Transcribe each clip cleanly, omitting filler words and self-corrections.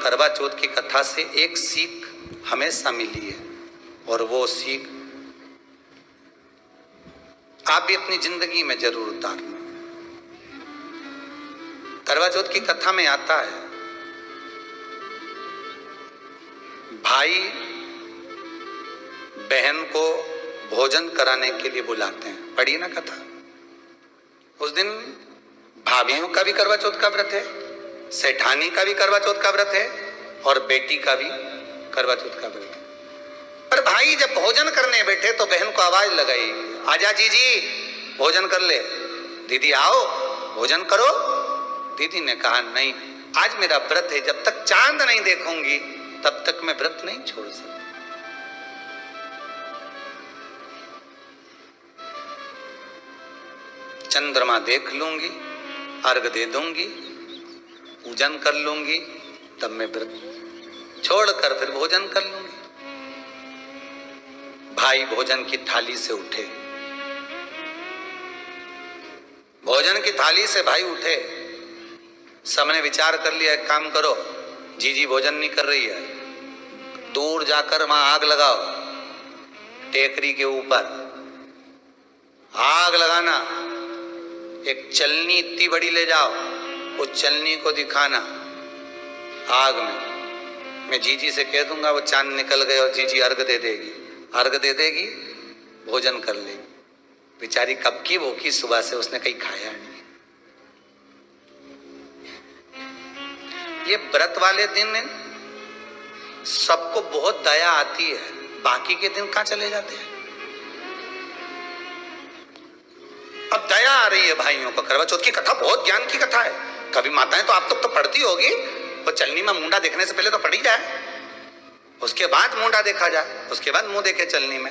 करवा चौथ की कथा से एक सीख हमेशा मिली है, और वो सीख आप भी अपनी जिंदगी में जरूर उतारना। करवा चौथ की कथा में आता है, भाई बहन को भोजन कराने के लिए बुलाते हैं। पढ़िए ना कथा। उस दिन भाभियों का भी करवा चौथ का व्रत है, सेठानी का भी करवा चौथ का व्रत है, और बेटी का भी करवा चौथ का व्रत है। पर भाई जब भोजन करने बैठे तो बहन को आवाज लगाई, आजा जीजी भोजन कर ले। दीदी आओ भोजन करो। दीदी ने कहा नहीं, आज मेरा व्रत है, जब तक चांद नहीं देखूंगी तब तक मैं व्रत नहीं छोड़ सकती। चंद्रमा देख लूंगी, अर्घ दे दूंगी, पूजन कर लूंगी, तब मैं व्रत छोड़कर फिर भोजन कर लूंगी। भाई भोजन की थाली से उठे, भोजन की थाली से भाई उठे। सबने विचार कर लिया, एक काम करो, जीजी भोजन नहीं कर रही है, दूर जाकर वहां आग लगाओ, टेकरी के ऊपर आग लगाना, एक चलनी इतनी बड़ी ले जाओ, उस चलनी को दिखाना आग में। मैं जीजी से कह दूंगा, वो चांद निकल गए और जीजी अर्घ दे देगी, अर्घ दे देगी, भोजन कर लेगी। बेचारी कब की भूखी, सुबह से उसने कहीं खाया नहीं। ये व्रत वाले दिन सबको बहुत दया आती है, बाकी के दिन कहां चले जाते हैं। अब दया आ रही है भाइयों को। करवा चौथ की कथा बहुत ज्ञान की कथा है। कभी माताएं तो आप तो पढ़ती होगी, वो चलनी में मुंडा देखने से पहले तो पढ़ी जाए, उसके बाद मुंडा देखा जाए, उसके बाद मुंह देखे चलनी में,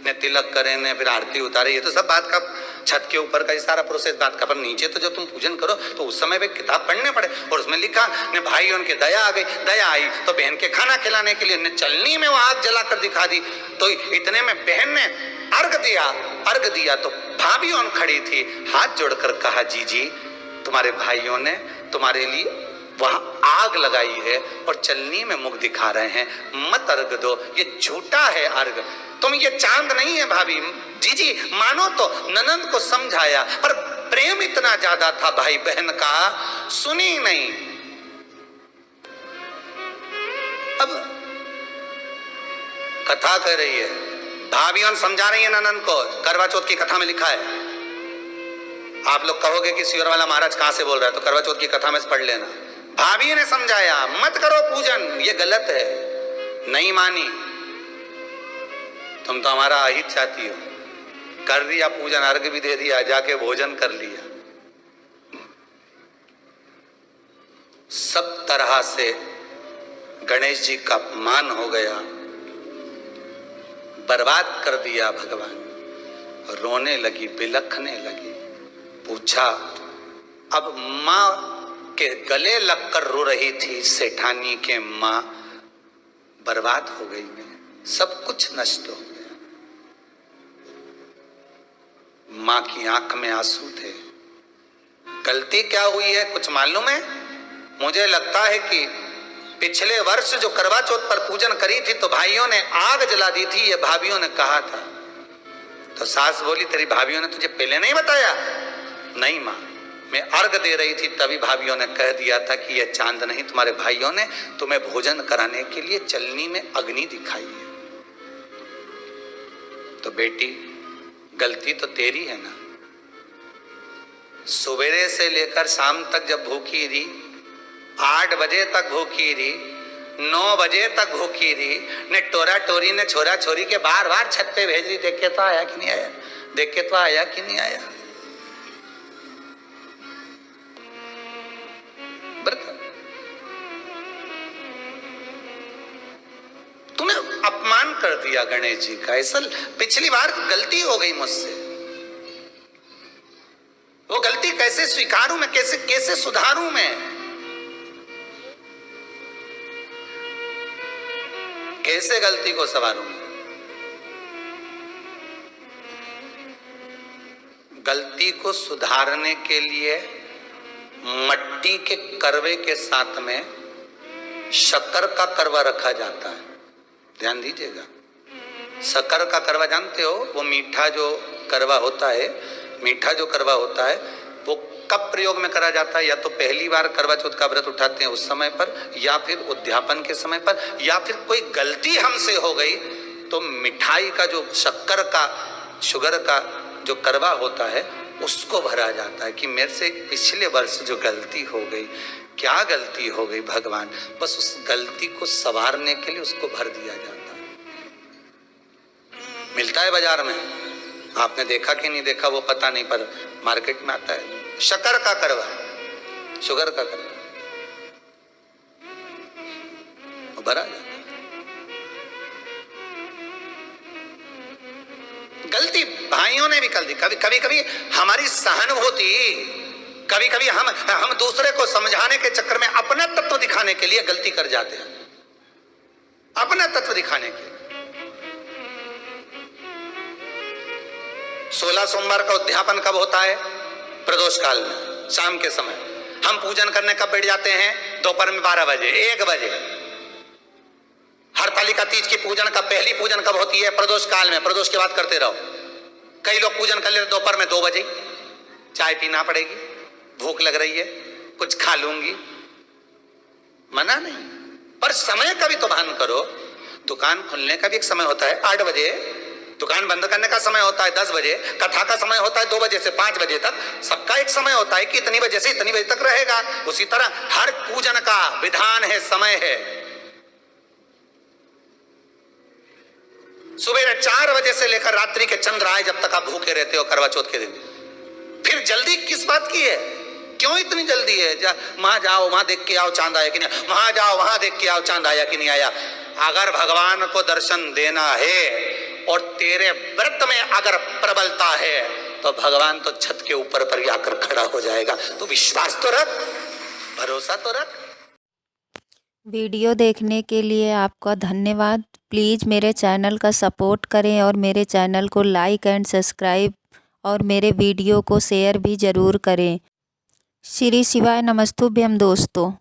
ने तिलक करे, ने फिर आरती उतारे। ये तो सब बात का छत के ऊपर का ये सारा प्रोसेस बात का। पर नीचे तो जब तुम पूजन करो तो उस समय भी किताब पढ़ने पड़े, और उसमें लिखा ने भाई उनके दया आ गई, दया आई तो बहन के खाना खिलाने के लिए ने चलनी में वो आग जलाकर दिखा दी। तो इतने में बहन ने अर्घ दिया तो भाभी उन खड़ी थी, हाथ जोड़कर कहा, जीजी तुम्हारे भाइयों ने तुम्हारे लिए वहां आग लगाई है और चलनी में मुख दिखा रहे हैं, मत अर्घ दो, ये झूठा है अर्घ, तुम ये चांद नहीं है भाभी। जीजी मानो तो ननंद को समझाया, पर प्रेम इतना ज्यादा था भाई बहन का, सुनी नहीं। अब कथा कह रही है, भाभी समझा रही है ननंद को, करवा चौथ की कथा में लिखा है। आप लोग कहोगे कि सियोर वाला महाराज कहां से बोल रहा है, तो करवा चौथ की कथा में से पढ़ लेना। भाभी ने समझाया, मत करो पूजन, ये गलत है, नहीं मानी। तुम तो हमारा अहित चाहती हो, कर दिया पूजन, अर्घ भी दे दिया, जाके भोजन कर लिया। सब तरह से गणेश जी का अपमान हो गया, बर्बाद कर दिया भगवान। रोने लगी, बिलखने लगी। पूछा, अब माँ के गले लगकर रो रही थी सेठानी के माँ, बर्बाद हो गई मैं, सब कुछ नष्ट हो गया। माँ की आंख में आंसू थे। गलती क्या हुई है कुछ मालूम है? मुझे लगता है कि पिछले वर्ष जो करवा चौथ पर पूजन करी थी तो भाइयों ने आग जला दी थी, ये भाभियों ने कहा था। तो सास बोली, तेरी भाभियों ने तुझे पहले नहीं बताया? नहीं माँ, मैं अर्घ दे रही थी तभी भाभियों ने कह दिया था कि यह चांद नहीं, तुम्हारे भाइयों ने तुम्हें भोजन कराने के लिए चलनी में अग्नि दिखाई है। तो बेटी गलती तो तेरी है ना। सवेरे से लेकर शाम तक जब भूखी रही, 8 बजे तक भूखी रही, 9 बजे तक भूखी रही, ने टोरा टोरी ने छोरा छोरी के बार बार छत पे भेज रही, देख के तो आया कि नहीं आया, देख के तो आया कि नहीं आया। तूने अपमान कर दिया गणेश जी का। ऐसा पिछली बार गलती हो गई मुझसे, वो गलती कैसे स्वीकारूं मैं, कैसे सुधारूं मैं, कैसे गलती को संवारूं। गलती को सुधारने के लिए मट्टी के करवे के साथ में शक्कर का करवा रखा जाता है। ध्यान दीजिएगा, शक्कर का करवा जानते हो, वो मीठा जो करवा होता है, मीठा जो करवा होता है वो कब प्रयोग में करा जाता है? या तो पहली बार करवा चौथ का व्रत उठाते हैं उस समय पर, या फिर उद्यापन के समय पर, या फिर कोई गलती हमसे हो गई तो मिठाई का जो शक्कर का, शुगर का जो करवा होता है उसको भरा जाता है कि मेरे से पिछले वर्ष जो गलती हो गई, क्या गलती हो गई भगवान, बस उस गलती को संवारने के लिए उसको भर दिया जाता है। मिलता है बाजार में, आपने देखा कि नहीं देखा वो पता नहीं, पर मार्केट में आता है शक्कर का करवा, शुगर का करवा, वो भरा जाता है। गलती भाइयों ने भी कर दी, कभी कभी हमारी सहानुभूति, कभी कभी हम दूसरे को समझाने के चक्कर में अपना तत्व दिखाने के लिए गलती कर जाते हैं, अपना तत्व दिखाने के। 16 सोमवार का उद्यापन कब होता है? प्रदोष काल में, शाम के समय। हम पूजन करने कब बैठ जाते हैं? दोपहर में 12 बजे, 1 बजे। हरतालिका तीज की पूजन का पहली पूजन कब होती है? प्रदोष काल में। प्रदोष के बाद करते रहो। कई लोग पूजन कर लेते दोपहर में 2 बजे, चाय पीना पड़ेगी, भूख लग रही है, कुछ खा लूंगी, मना नहीं, पर समय का भी तो भान करो। दुकान खुलने का भी एक समय होता है 8 बजे, दुकान बंद करने का समय होता है 10 बजे, कथा का समय होता है 2 बजे से 5 बजे तक, सबका एक समय होता है कि इतनी बजे से इतनी बजे तक रहेगा। उसी तरह हर पूजन का विधान है, समय है। सुबह 4 बजे से लेकर रात्रि के चंद्र आए जब तक आप भूखे रहते हो करवा चौथ के दिन। फिर जल्दी किस बात की है? क्यों इतनी जल्दी है? वहां जाओ, वहां देख के आओ चांद आया कि नहीं, वहां जाओ, वहां देख के आओ चांद आया कि नहीं आया। अगर भगवान को दर्शन देना है और तेरे व्रत में अगर प्रबलता है तो भगवान तो छत के ऊपर पर आकर खड़ा हो जाएगा। तो विश्वास तो रख, भरोसा तो रख। वीडियो देखने के लिए आपका धन्यवाद। प्लीज़ मेरे चैनल का सपोर्ट करें और मेरे चैनल को लाइक एंड सब्सक्राइब और मेरे वीडियो को शेयर भी ज़रूर करें। श्री शिवाय नमस्तुभ्यम दोस्तों।